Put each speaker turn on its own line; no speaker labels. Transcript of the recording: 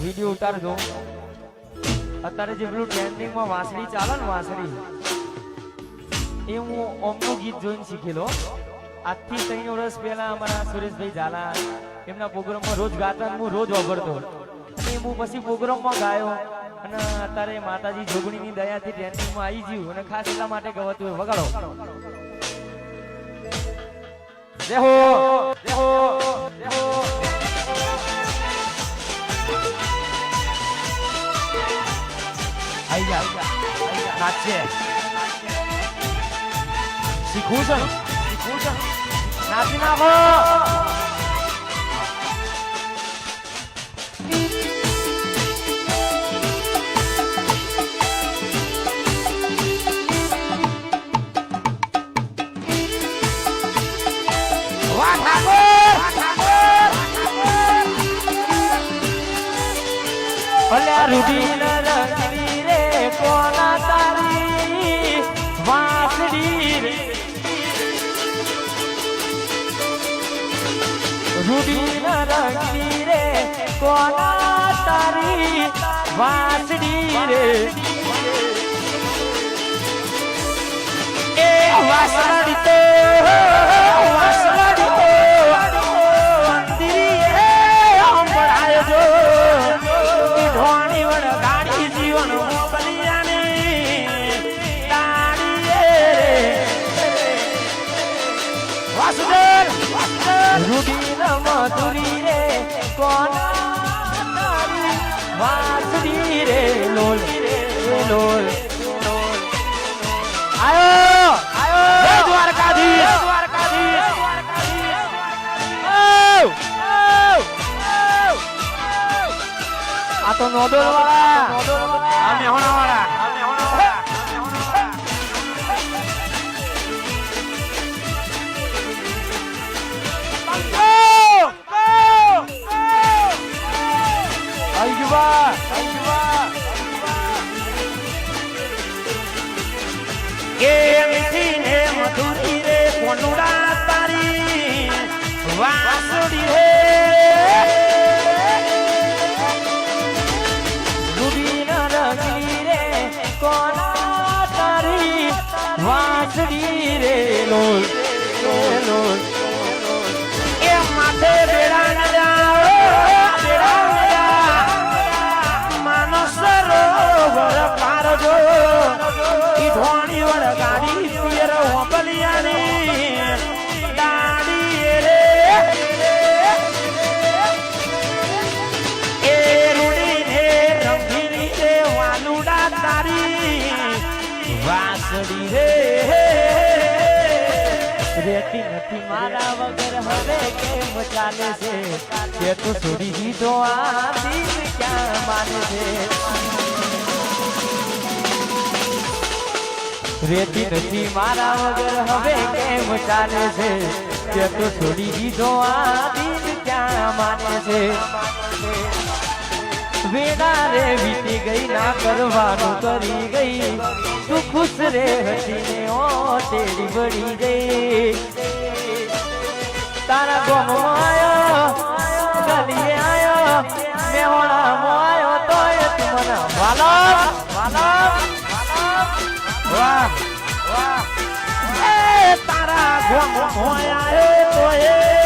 Video ઉતારજો. અત્યારે જે પેલું ટ્રેન્ડિંગમાં વાંસળી ચાલે ને વાંસળી એ હું ઓમનું ગીત જોઈને શીખેલો. આજથી 3 વર્ષ પહેલા અમારા સુરેશભાઈ ઝાલા એમના પ્રોગ્રામમાં રોજ ગાતા હું રોજ વાપરતો અને હું પછી પ્રોગ્રામમાં ગાયો અને અત્યારે માતાજી જોગણીની દયાથી ટ્રેન્ડિંગમાં આવી ગયું અને ખાસ એટલા માટે ગવાતું વગાડો. જય હો જય હો જય હો. આઈ જા નાચે શીખવું છે નાચી નાખો. રૂડી રંગની રે કોના તારી વાંસળી રે રૂડી રંગની રે કોના તારી વાંસળી રે એ વાંસળી તો મધુરી રે કોના તારી વાંસળી રે લોલ રે લોલ આયો આયો દ્વારકાધીશ દ્વારકાધીશ આ તો નોડોલ વાળા આ મેહોણા વાળા મધુરી રે કોનુડા તારી વાંસળી રે રૂડી રંગની રે કોના તારી વાંસળી રે લોલ લોલ એ માથે બેડા ન જાઓ માનસ સરોવર પારજો ઈ ધોણી વળ ગાડી પિયર હોબલિયાની દાડી રે એ રૂડી ને રંગીની રે વાલુડા તારી વાંસળી રે રેતી નથી મારા વગર હવે કેમ ચાલે છે તે તો છોડી દીધો આ દિલ ક્યાં માને છે રેતી નથી મારા વગર હવે કેમ ચાલે છે તે તો છોડી દીધો આ દિલ ક્યાં માને છે વેડા રે વીતી ગઈ ના કરવાનું કરી ગઈ તું ખુશ રે હસીને ઓ તેડી બળી ગઈ તારા ગોમમાં આયો ગલીએ આયો મેહોણામાં આયો તોય તું મને વાલો વાલો વાહ વાહ એ તારા ગોમમાં આયો તોય